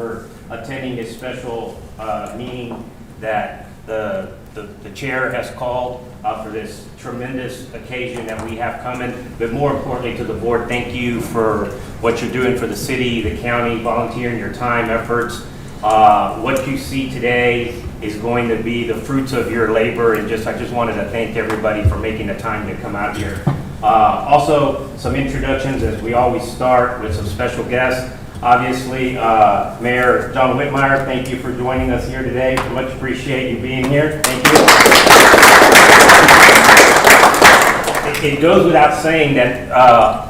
for attending this special meeting that the chair has called for this tremendous occasion that we have coming. But more importantly to the board, thank you for what you're doing for the city, the county, volunteering your time, efforts. What you see today is going to be the fruits of your labor, and I just wanted to thank everybody for making the time to come out here. Also, some introductions, as we always start with some special guests. Obviously, Mayor John Whitmire, thank you for joining us here today. We much appreciate you being here. Thank you. It goes without saying that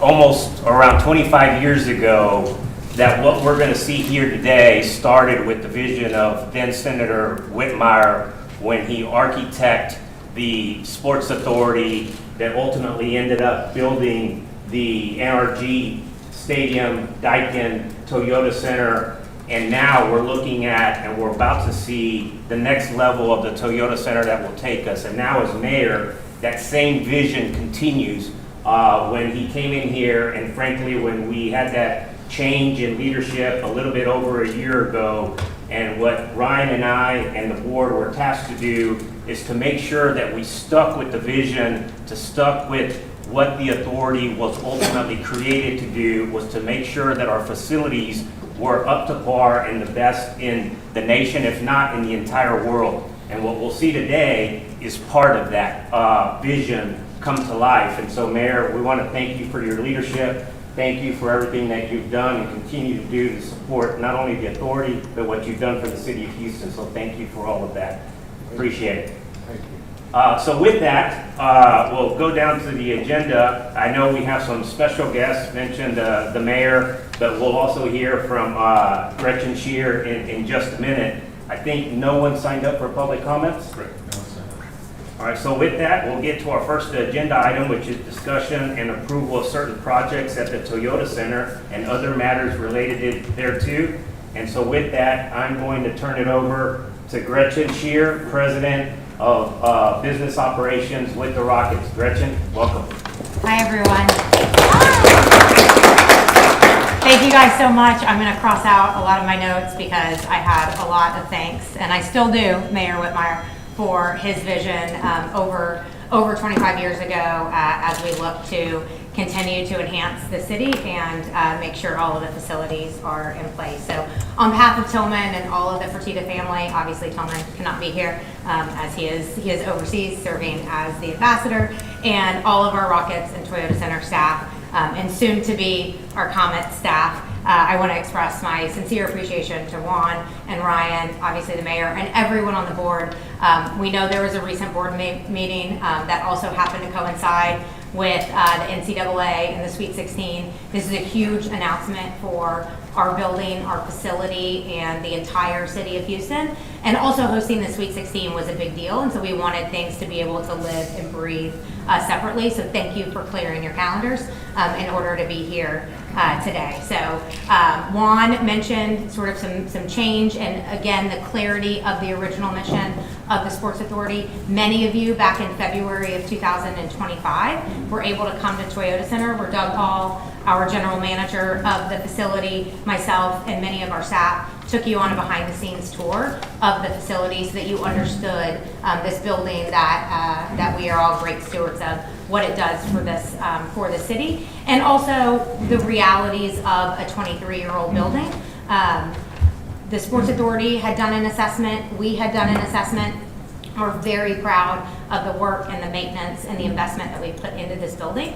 almost around 25 years ago, that what we're going to see here today started with the vision of then Senator Whitmire when he architected the sports authority that ultimately ended up building the NRG Stadium, Daikin, Toyota Center, and now we're looking at and we're about to see the next level of the Toyota Center that will take us. And now as mayor, that same vision continues. When he came in here, and frankly, when we had that change in leadership a little bit over a year ago, and what Ryan and I and the board were tasked to do is to make sure that we stuck with the vision, stuck with what the authority was ultimately created to do, was to make sure that our facilities were up to par and the best in the nation, if not in the entire world. And what we'll see today is part of that vision come to life. And so, Mayor, we want to thank you for your leadership. Thank you for everything that you've done and continue to do to support not only the authority, but what you've done for the city of Houston. So thank you for all of that. Appreciate it. Thank you. So with that, we'll go down to the agenda. I know we have some special guests, mentioned the mayor, but we'll also hear from Gretchen Shear in just a minute. I think no one signed up for public comments? Correct. No, sir. All right, so with that, we'll get to our first agenda item, which is discussion and approval of certain projects at the Toyota Center and other matters related thereto. And so with that, I'm going to turn it over to Gretchen Shear, President of Business Operations with the Rockets. Gretchen, welcome. Hi, everyone. Thank you guys so much. I'm going to cross out a lot of my notes because I had a lot of thanks, and I still do, Mayor Whitmire, for his vision over 25 years ago as we look to continue to enhance the city and make sure all of the facilities are in place. So on behalf of Tillman and all of the Fertitta family, obviously Tillman cannot be here as he is overseas serving as the ambassador, and all of our Rockets and Toyota Center staff and soon to be our Comet staff. I want to express my sincere appreciation to Juan and Ryan, obviously the mayor, and everyone on the board. We know there was a recent board meeting that also happened to coincide with the NCAA and the Sweet 16. This is a huge announcement for our building, our facility, and the entire city of Houston. And also hosting the Sweet 16 was a big deal, and so we wanted things to be able to live and breathe separately. So thank you for clearing your calendars in order to be here today. So Juan mentioned sort of some change and again the clarity of the original mission of the Sports Authority. Many of you back in February of 2025 were able to come to Toyota Center where Doug Hall, our general manager of the facility, myself, and many of our staff took you on a behind-the-scenes tour of the facility so that you understood this building that we are all great stewards of, what it does for the city, and also the realities of a 23-year-old building. The Sports Authority had done an assessment. We had done an assessment. We're very proud of the work and the maintenance and the investment that we put into this building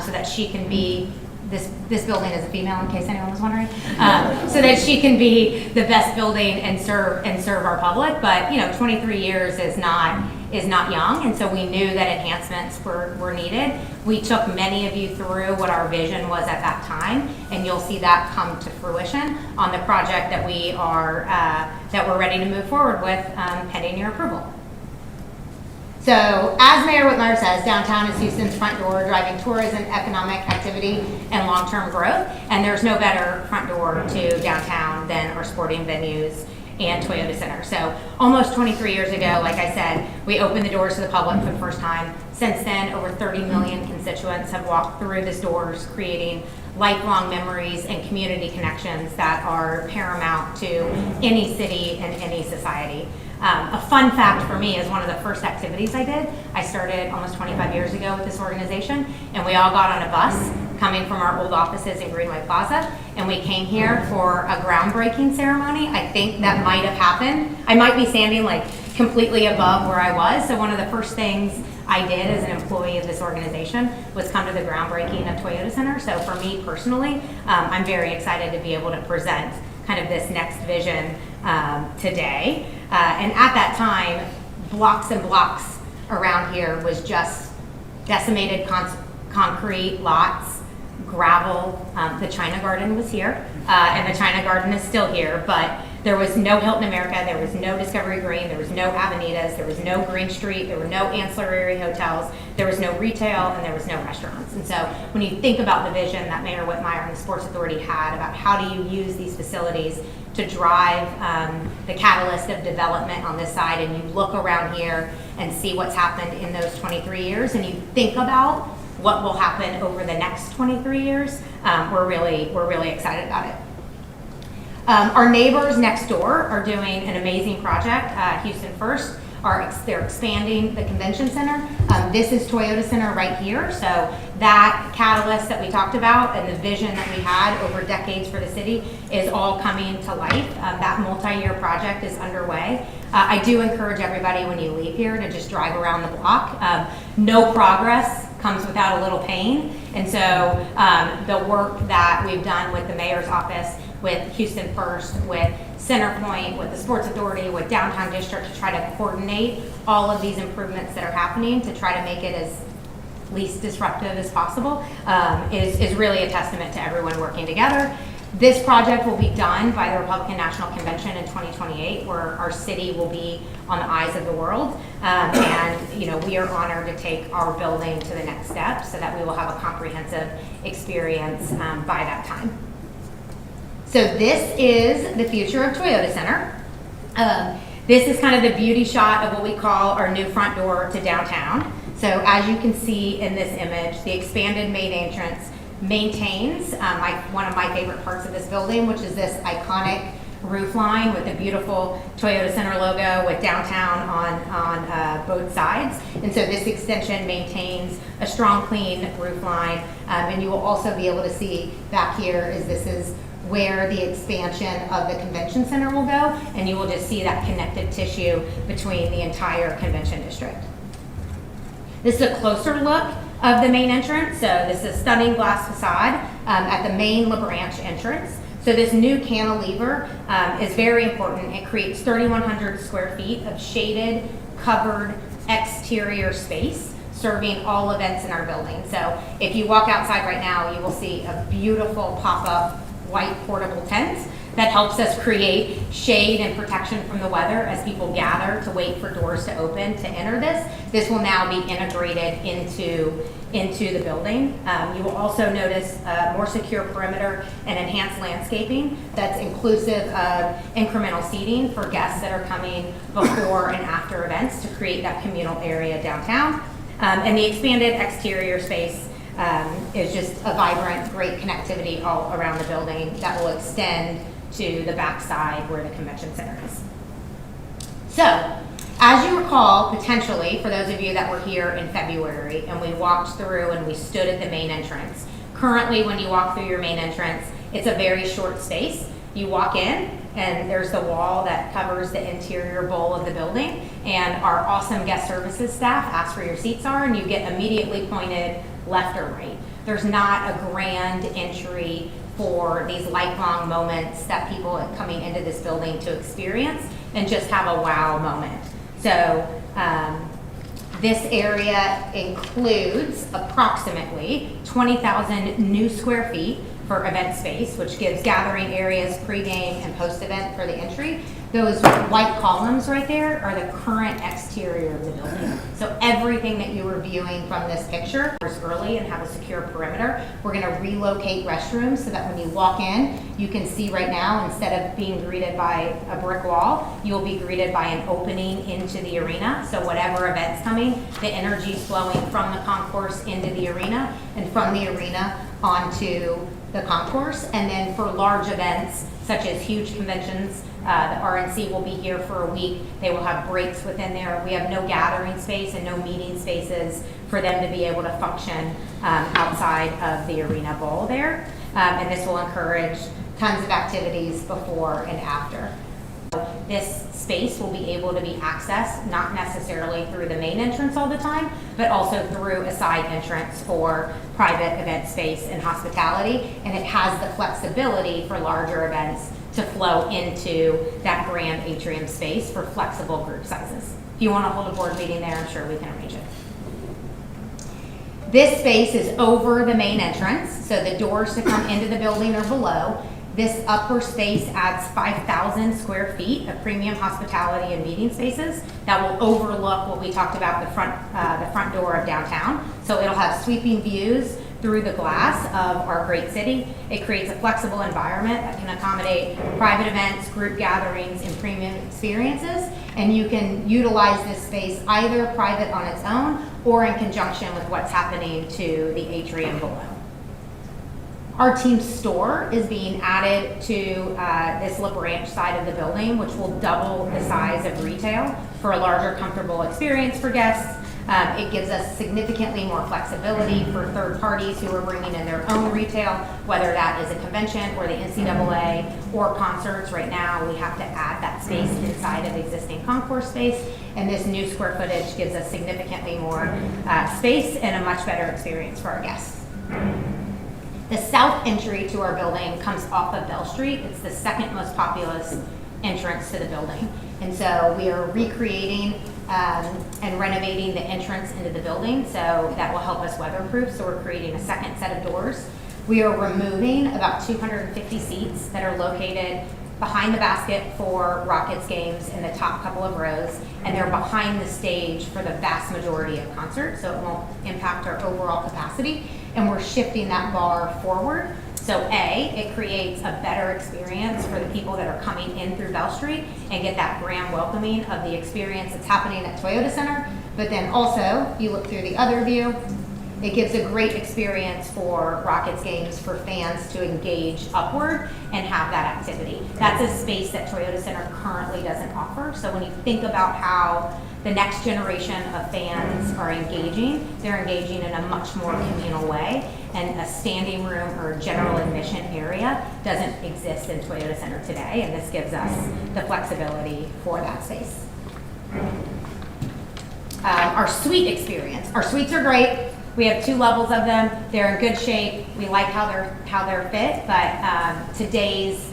so that she can be this building is a female, in case anyone was wondering, so that she can be the best building and serve our public. But 23 years is not young, and so we knew that enhancements were needed. We took many of you through what our vision was at that time, and you'll see that come to fruition on the project that we're ready to move forward with pending your approval. So, as Mayor Whitmire says, downtown is Houston's front door, driving tourism, economic activity, and long-term growth. And there's no better front door to downtown than our sporting venues and Toyota Center. So, almost 23 years ago, like I said, we opened the doors to the public for the first time. Since then, over 30 million constituents have walked through these doors, creating lifelong memories and community connections that are paramount to any city and any society. A fun fact for me is one of the first activities I did. I started almost 25 years ago with this organization, and we all got on a bus coming from our old offices in Greenway Plaza, and we came here for a groundbreaking ceremony. I think that might have happened. I might be standing like completely above where I was, so one of the first things I did as an employee of this organization was come to the groundbreaking of Toyota Center. So for me personally, I'm very excited to be able to present kind of this next vision today. And at that time, blocks and blocks around here was just decimated concrete lots, gravel. The China Garden was here, and the China Garden is still here, but there was no Hilton America, there was no Discovery Green, there was no Avenidas, there was no Green Street, there were no ancillary hotels, there was no retail, and there was no restaurants. And so when you think about the vision that Mayor Whitmire and the Sports Authority had about how do you use these facilities to drive the catalyst of development on this side, and you look around here and see what's happened in those 23 years, and you think about what will happen over the next 23 years, we're really excited about it. Our neighbors next door are doing an amazing project. Houston First, they're expanding the convention center. This is Toyota Center right here. So that catalyst that we talked about and the vision that we had over decades for the city is all coming to life. That multi-year project is underway. I do encourage everybody when you leave here to just drive around the block. No progress comes without a little pain. And so the work that we've done with the mayor's office, with Houston First, with Centerpoint, with the Sports Authority, with Downtown District to try to coordinate all of these improvements that are happening to try to make it as least disruptive as possible is really a testament to everyone working together. This project will be done by the Republican National Convention in 2028, where our city will be on the eyes of the world. And we are honored to take our building to the next step so that we will have a comprehensive experience by that time. So this is the future of Toyota Center. This is kind of the beauty shot of what we call our new front door to downtown. So as you can see in this image, the expanded main entrance maintains one of my favorite parts of this building, which is this iconic roof line with the beautiful Toyota Center logo with downtown on both sides. And so this extension maintains a strong, clean roof line. And you will also be able to see back here this is where the expansion of the convention center will go, and you will just see that connective tissue between the entire convention district. This is a closer look of the main entrance. So this is a stunning glass facade at the main La Branch entrance. So this new cantilever is very important. It creates 3,100 square feet of shaded, covered exterior space, serving all events in our building. So if you walk outside right now, you will see a beautiful pop-up white portable tent that helps us create shade and protection from the weather as people gather to wait for doors to open to enter this. This will now be integrated into the building. You will also notice a more secure perimeter and enhanced landscaping that's inclusive of incremental seating for guests that are coming before and after events to create that communal area downtown. And the expanded exterior space is just a vibrant, great connectivity all around the building that will extend to the backside where the convention center is. So, as you recall, potentially, for those of you that were here in February and we walked through and we stood at the main entrance, currently when you walk through your main entrance, it's a very short space. You walk in and there's the wall that covers the interior bowl of the building, and our awesome guest services staff asks where your seats are, and you get immediately pointed left or right. There's not a grand entry for these lifelong moments that people are coming into this building to experience and just have a wow moment. So this area includes approximately 20,000 new square feet for event space, which gives gathering areas pre-game and post-event for the entry. Those white columns right there are the current exterior of the building. So everything that you were viewing from this picture is early and have a secure perimeter. We're gonna relocate restrooms so that when you walk in, you can see right now, instead of being greeted by a brick wall, you'll be greeted by an opening into the arena. So whatever event's coming, the energy's flowing from the concourse into the arena and from the arena onto the concourse. And then for large events, such as huge conventions, the RNC will be here for a week. They will have breaks within there. We have no gathering space and no meeting spaces for them to be able to function outside of the arena bowl there. And this will encourage tons of activities before and after. This space will be able to be accessed not necessarily through the main entrance all the time, but also through a side entrance for private event space and hospitality. And it has the flexibility for larger events to flow into that grand atrium space for flexible group sizes. If you want to hold a board meeting there, I'm sure we can arrange it. This space is over the main entrance, so the doors to come into the building are below. This upper space adds 5,000 square feet of premium hospitality and meeting spaces that will overlook what we talked about, the front door of downtown. So it'll have sweeping views through the glass of our great city. It creates a flexible environment that can accommodate private events, group gatherings, and premium experiences. And you can utilize this space either private on its own or in conjunction with what's happening to the atrium below. Our team store is being added to this La Branch side of the building, which will double the size of retail for a larger, comfortable experience for guests. It gives us significantly more flexibility for third parties who are bringing in their own retail, whether that is a convention or the NCAA or concerts. Right now, we have to add that space inside of existing concourse space, and this new square footage gives us significantly more space and a much better experience for our guests. The south entry to our building comes off of Bell Street. It's the second most populous entrance to the building. And so we are recreating and renovating the entrance into the building, so that will help us weatherproof. So we're creating a second set of doors. We are removing about 250 seats that are located behind the basket for Rockets games in the top couple of rows, and they're behind the stage for the vast majority of concerts, so it won't impact our overall capacity. And we're shifting that bar forward. So A, it creates a better experience for the people that are coming in through Bell Street and get that grand welcoming of the experience that's happening at Toyota Center. But then also, you look through the other view, it gives a great experience for Rockets games for fans to engage upward and have that activity. That's a space that Toyota Center currently doesn't offer. So when you think about how the next generation of fans are engaging, they're engaging in a much more communal way, and a standing room or general admission area doesn't exist in Toyota Center today, and this gives us the flexibility for that space. Our suite experience. Our suites are great. We have 2 levels of them. They're in good shape. We like how they're fit, but today's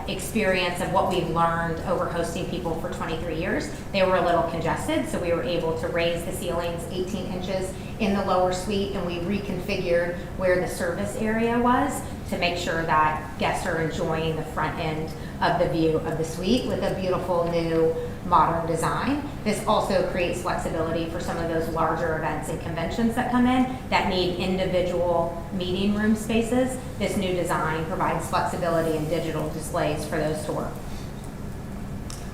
experience of what we've learned over hosting people for 23 years, they were a little congested, so we were able to raise the ceilings 18 inches in the lower suite, and we reconfigured where the service area was to make sure that guests are enjoying the front end of the view of the suite with a beautiful new modern design. This also creates flexibility for some of those larger events and conventions that come in that need individual meeting room spaces. This new design provides flexibility and digital displays for those to work.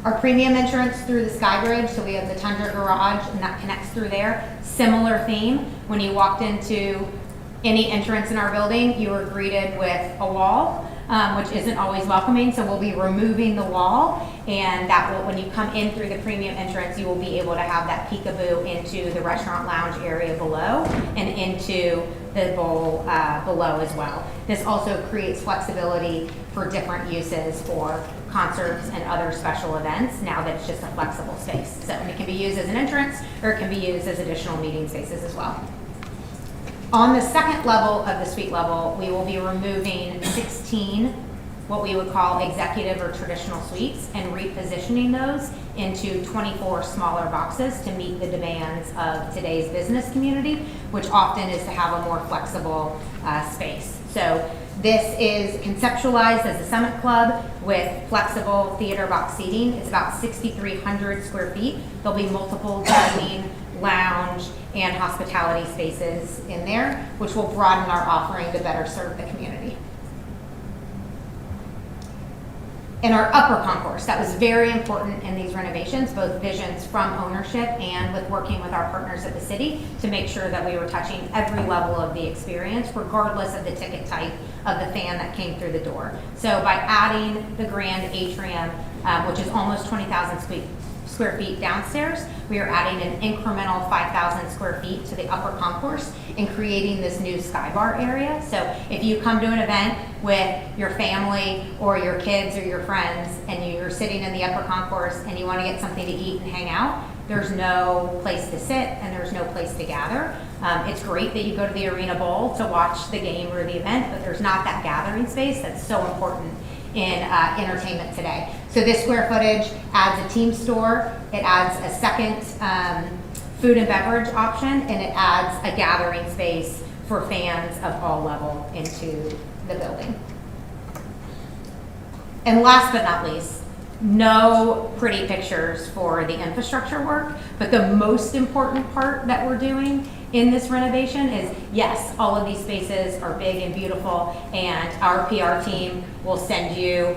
Our premium entrance through the Sky Bridge, so we have the Tundra Garage, and that connects through there. Similar theme, when you walked into any entrance in our building, you were greeted with a wall, which isn't always welcoming, so we'll be removing the wall, and that will, when you come in through the premium entrance, you will be able to have that peekaboo into the restaurant lounge area below and into the bowl below as well. This also creates flexibility for different uses for concerts and other special events now that it's just a flexible space. So it can be used as an entrance, or it can be used as additional meeting spaces as well. On the second level of the suite level, we will be removing 16 what we would call executive or traditional suites and repositioning those into 24 smaller boxes to meet the demands of today's business community, which often is to have a more flexible space. So this is conceptualized as a Summit Club with flexible theater box seating. It's about 6,300 square feet. There'll be multiple dining, lounge, and hospitality spaces in there, which will broaden our offering to better serve the community. In our upper concourse, that was very important in these renovations, both visions from ownership and with working with our partners at the city to make sure that we were touching every level of the experience, regardless of the ticket type of the fan that came through the door. So by adding the grand atrium, which is almost 20,000 square feet downstairs, we are adding an incremental 5,000 square feet to the upper concourse and creating this new sky bar area. So if you come to an event with your family or your kids or your friends and you're sitting in the upper concourse and you want to get something to eat and hang out, there's no place to sit and there's no place to gather. It's great that you go to the Arena Bowl to watch the game or the event, but there's not that gathering space that's so important in entertainment today. So this square footage adds a team store, it adds a second food and beverage option, and it adds a gathering space for fans of all level into the building. And last but not least, no pretty pictures for the infrastructure work, but the most important part that we're doing in this renovation is, yes, all of these spaces are big and beautiful, and our PR team will send you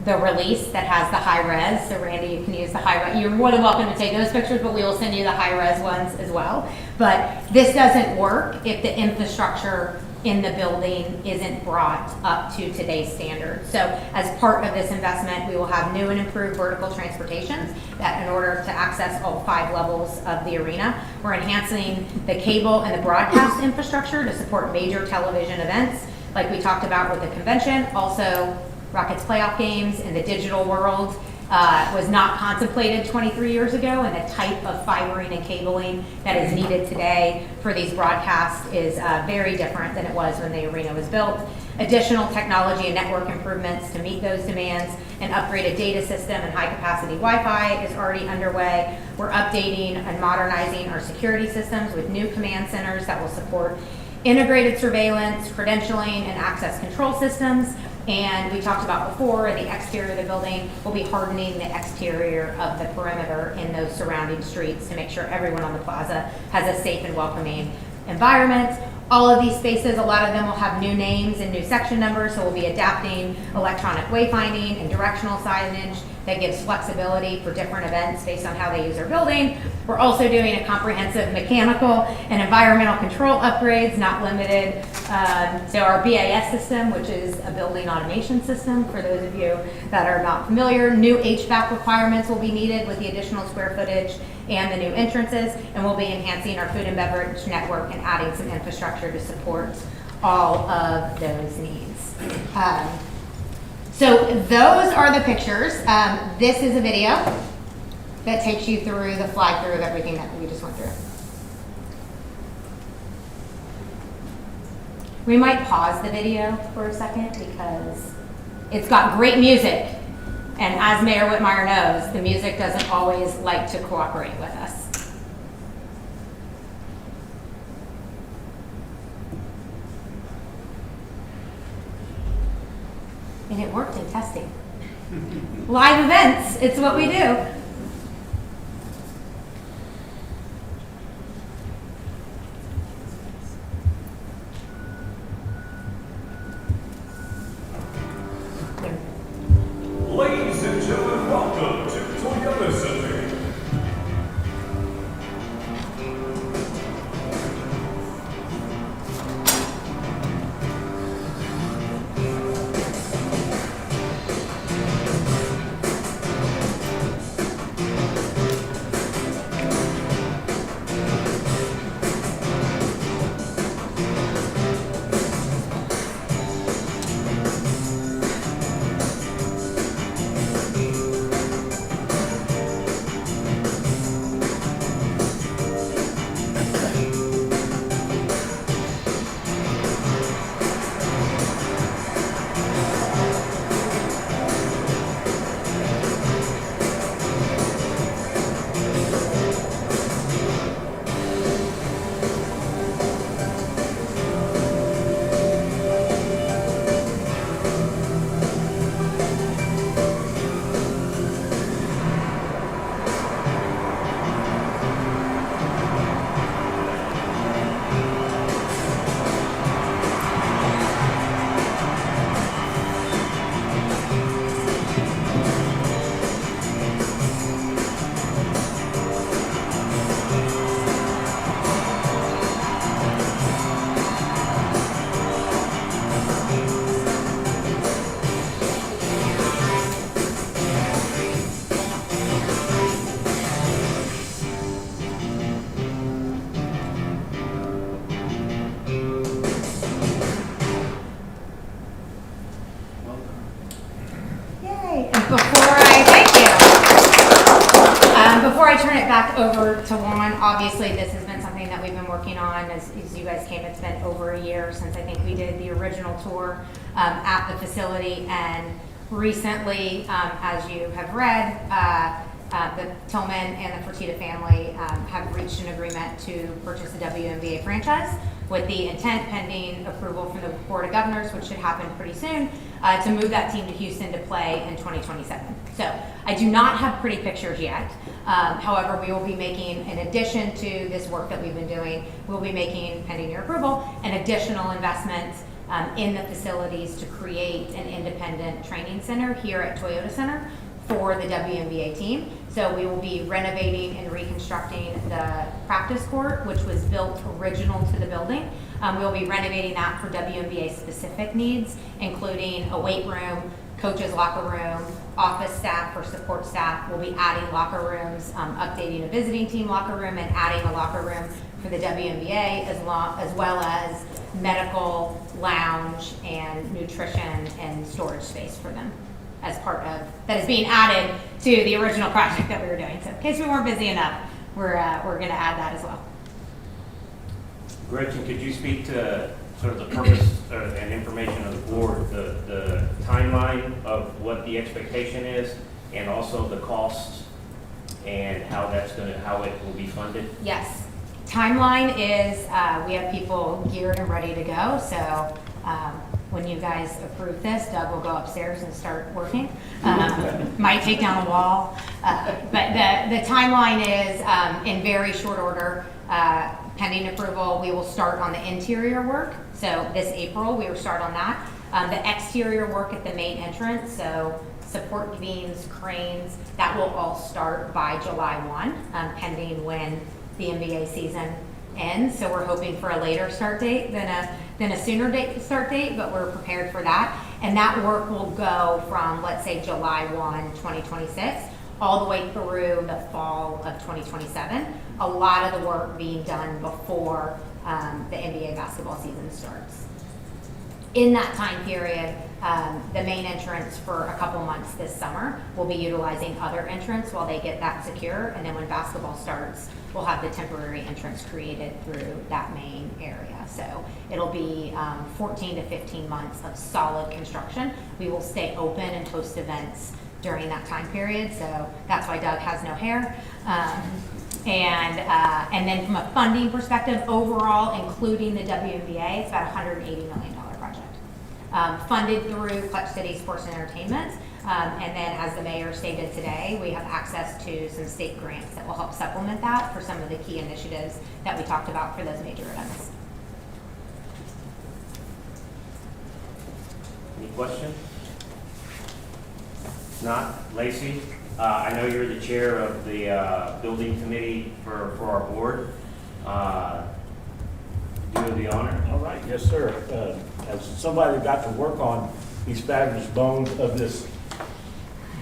the release that has the high res. So Randy, you can use the high res. You're more than welcome to take those pictures, but we will send you the high res ones as well. But this doesn't work if the infrastructure in the building isn't brought up to today's standards. So as part of this investment, we will have new and improved vertical transportation that in order to access all 5 levels of the arena, we're enhancing the cable and the broadcast infrastructure to support major television events like we talked about with the convention. Also, Rockets playoff games in the digital world was not contemplated 23 years ago, and the type of fibering and cabling that is needed today for these broadcasts is very different than it was when the arena was built. Additional technology and network improvements to meet those demands, an upgraded data system and high-capacity Wi-Fi is already underway. We're updating and modernizing our security systems with new command centers that will support integrated surveillance, credentialing, and access control systems. And we talked about before, the exterior of the building will be hardening the exterior of the perimeter in those surrounding streets to make sure everyone on the plaza has a safe and welcoming environment. All of these spaces, a lot of them will have new names and new section numbers, so we'll be adapting electronic wayfinding and directional signage that gives flexibility for different events based on how they use our building. We're also doing a comprehensive mechanical and environmental control upgrades, not limited. So our BAS system, which is a building automation system, for those of you that are not familiar, new HVAC requirements will be needed with the additional square footage and the new entrances, and we'll be enhancing our food and beverage network and adding some infrastructure to support all of those needs. So those are the pictures. This is a video that takes you through the fly through of everything that we just went through. We might pause the video for a second because it's got great music. And as Mayor Whitmire knows, the music doesn't always like to cooperate with us. And it worked in testing. Live events, it's what we do. Ladies and gentlemen, welcome to Toyota Center. Before I turn it back over to Juan, obviously this has been something that we've been working on as you guys came. It's been over a year since I think we did the original tour at the facility, and recently, as you have read, the Tillman and the Fertitta family have reached an agreement to purchase the WNBA franchise with the intent, pending approval from the Board of Governors, which should happen pretty soon, to move that team to Houston to play in 2027. So I do not have pretty pictures yet. However, we will be making, in addition to this work that we've been doing, we'll be making, pending your approval, an additional investment in the facilities to create an independent training center here at Toyota Center for the WNBA team. So we will be renovating and reconstructing the practice court, which was built original to the building. We'll be renovating that for WNBA specific needs, including a weight room, coach's locker room, office staff or support staff. We'll be adding locker rooms, updating a visiting team locker room, and adding a locker room for the WNBA, as well as medical, lounge, and nutrition and storage space for them as part of, that is being added to the original project that we were doing. So in case we weren't busy enough, we're gonna add that as well. Gretchen, could you speak to sort of the purpose and information of the board, the timeline of what the expectation is, and also the costs and how it will be funded? Yes. Timeline is, we have people geared and ready to go. So when you guys approve this, Doug will go upstairs and start working. Might take down a wall. But the timeline is in very short order. Pending approval, we will start on the interior work. So this April, we will start on that. The exterior work at the main entrance, so support beams, cranes, that will all start by July 1, pending when the NBA season ends. So we're hoping for a later start date than a sooner start date, but we're prepared for that. And that work will go from, let's say, July 1, 2026, all the way through the fall of 2027. A lot of the work being done before the NBA basketball season starts. In that time period, the main entrance for a couple months this summer will be utilizing other entrance while they get that secure. And then when basketball starts, we'll have the temporary entrance created through that main area. So it'll be 14 to 15 months of solid construction. We will stay open and host events during that time period. So that's why Doug has no hair. And then from a funding perspective, overall, including the WNBA, it's about $180 million project. Funded through Clutch City Sports and Entertainment. And then, as the mayor stated today, we have access to some state grants that will help supplement that for some of the key initiatives that we talked about for those major events. Any questions? If not, Lacey, I know you're the chair of the building committee for our board. Do you have the honor? All right, yes, sir. As somebody that got to work on these fabulous bones of this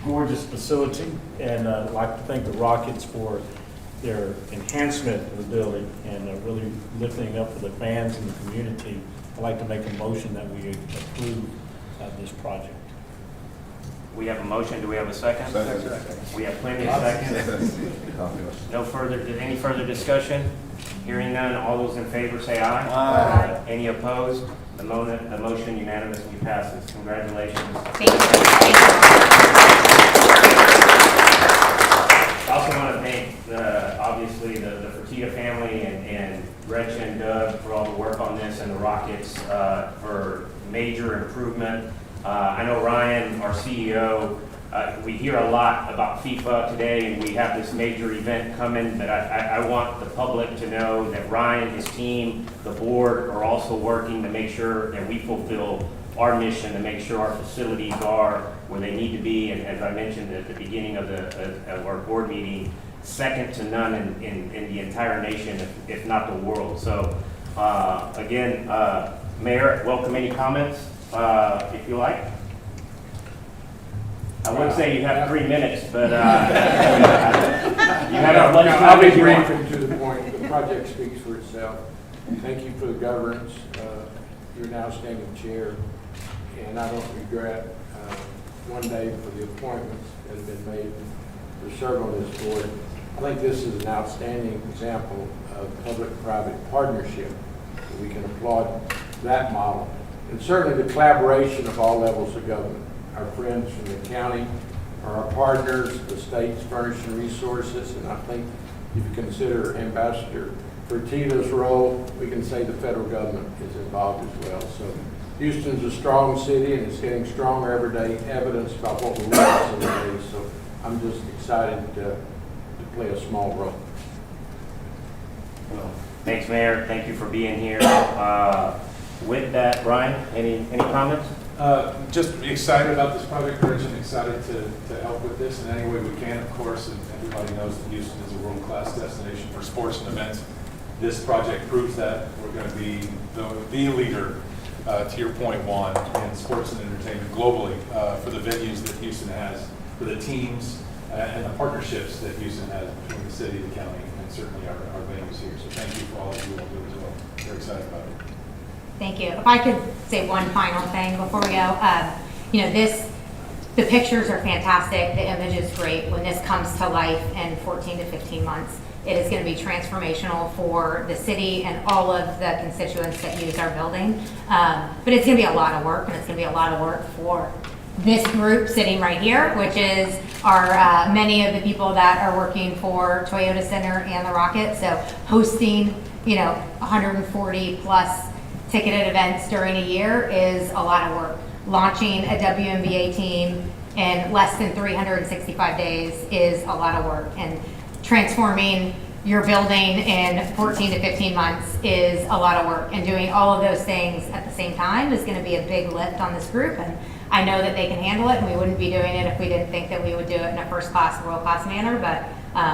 gorgeous facility, and I'd like to thank the Rockets for their enhancement of the building and really lifting up for the fans and the community. I'd like to make a motion that we approve this project. We have a motion. Do we have a second? Second. We have plenty of seconds. Any further discussion? Hearing none, all those in favor say aye. Aye. Any opposed? The motion unanimously passes. Congratulations. Thank you. Thank you. I also want to thank, obviously, the Fertitta family and Gretchen, Doug, for all the work on this, and the Rockets for major improvement. I know Ryan, our CEO, we hear a lot about FIFA today, and we have this major event coming, but I want the public to know that Ryan, his team, the board are also working to make sure that we fulfill our mission, to make sure our facilities are where they need to be. And as I mentioned at the beginning of our board meeting, second to none in the entire nation, if not the world. So again, Mayor, welcome any comments if you like. I wouldn't say you have 3 minutes, but you have as much time I'll be as you brief want. and to the point. The project speaks for itself. Thank you for the governance. You're now standing chair, and I don't regret one day for the appointments that have been made to serve on this board. I think this is an outstanding example of public-private partnership. We can applaud that model. And certainly the collaboration of all levels of government. Our friends from the county are our partners, the state's furnishing resources, and I think if you consider Ambassador Fertitta's role, we can say the federal government is involved as well. So Houston's a strong city and it's getting stronger every day, evidence about what we're witnessing today. So I'm just excited to play a small role. Well, thanks, Mayor. Thank you for being here. With that, Brian, any comments? Just excited about this project, Rich, and excited to help with this in any way we can, of course. And everybody knows that Houston is a world-class destination for sports and events. This project proves that. We're going to be the leader, to your point, Juan, in sports and entertainment globally for the venues that Houston has, for the teams and the partnerships that Houston has between the city, the county, and certainly our venues here. So thank you for all that you all do as well. Very excited about it. Thank you. If I could say one final thing before we go, the pictures are fantastic. The image is great. When this comes to life in 14 to 15 months, it is going to be transformational for the city and all of the constituents that use our building. But it's going to be a lot of work, and it's going to be a lot of work for this group sitting right here, which is our many of the people that are working for Toyota Center and the Rocket. So hosting, 140 plus ticketed events during a year is a lot of work. Launching a WNBA team in less than 365 days is a lot of work. And transforming your building in 14 to 15 months is a lot of work. And doing all of those things at the same time is going to be a big lift on this group. And I know that they can handle it, and we wouldn't be doing it if we didn't think that we would do it in a first-class, world-class manner. But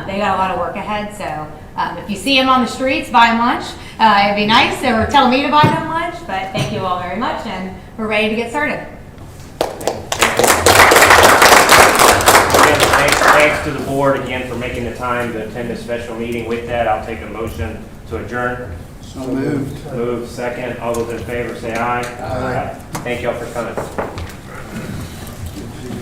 they got a lot of work ahead. So if you see them on the streets, buy them lunch. It'd be nice, or tell me to buy them lunch. But thank you all very much, and we're ready to get started. Again, thanks to the board again for making the time to attend this special meeting. With that, I'll take a motion to adjourn. So moved. Move second. All those in favor say aye. Aye. Thank you all for coming.